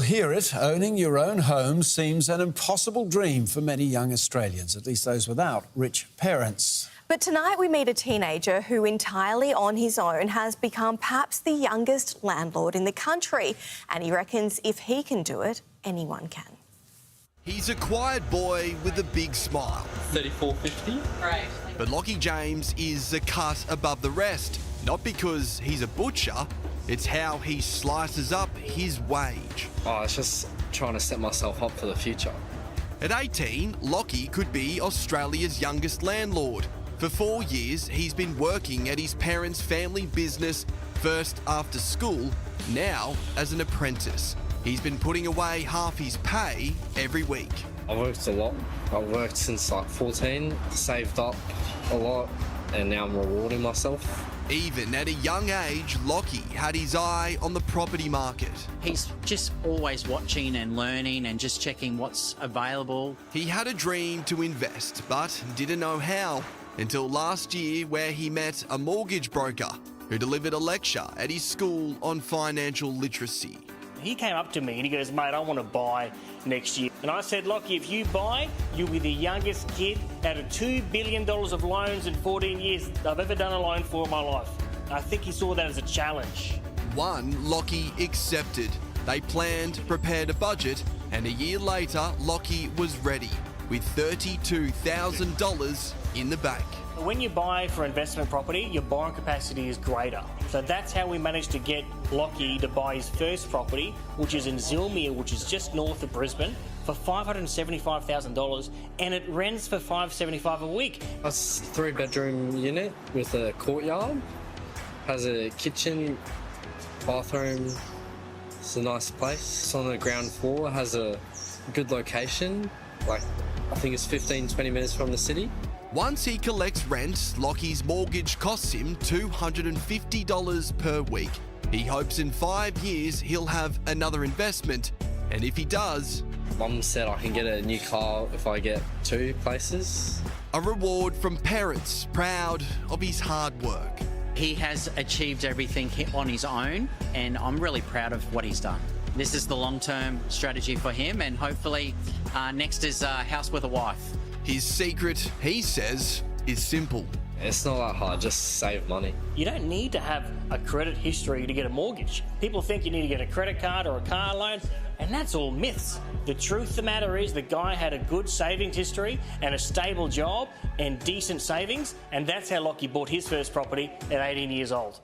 hear it. Owning your own home seems an impossible dream for many young Australians, at least those without rich parents. But tonight we meet a teenager who, entirely on his own, has become perhaps the youngest landlord in the country. And he reckons if he can do it, anyone can. He's a quiet boy with a big smile. 34.50. Right. But Lachy James is a cut above the rest. Not because he's a butcher, it's how he slices up his wage. It's just trying to set myself up for the future. At 18, Lachy could be Australia's youngest landlord. For 4 years, he's been working at his parents' family business, first after school, now as an apprentice. He's been putting away half his pay every week. I worked a lot. I've worked since like 14, saved up a lot, and now I'm rewarding myself. Even at a young age, Lachy had his eye on the property market. He's just always watching and learning and just checking what's available. He had a dream to invest, but didn't know how until last year, where he met a mortgage broker who delivered a lecture at his school on financial literacy. He came up to me and he goes, "Mate, I want to buy next year." And I said, "Lachy, if you buy, you'll be the youngest kid out of $2 billion of loans in 14 years I've ever done a loan for in my life." I think he saw that as a challenge. One, Lachy accepted. They planned, prepared a budget, and a year later, Lachy was ready with $32,000 in the bank. When you buy for investment property, your borrowing capacity is greater. So that's how we managed to get Lachy to buy his first property, which is in Zilmere, which is just north of Brisbane, for $575,000, and it rents for $575 a week. It's a 3-bedroom unit with a courtyard, has a kitchen, bathroom. It's a nice place. It's on the ground floor, has a good location, like I think it's 15-20 minutes from the city. Once he collects rent, Lachy's mortgage costs him $250 per week. He hopes in 5 years he'll have another investment, and if he does... Mum said I can get a new car if I get 2 places. A reward from parents proud of his hard work. He has achieved everything on his own, and I'm really proud of what he's done. This is the long-term strategy for him, and hopefully next is a house with a wife. His secret, he says, is simple. It's not that hard, just save money. You don't need to have a credit history to get a mortgage. People think you need to get a credit card or a car loan, and that's all myths. The truth of the matter is the guy had a good savings history and a stable job and decent savings, and that's how Lachy bought his first property at 18 years old.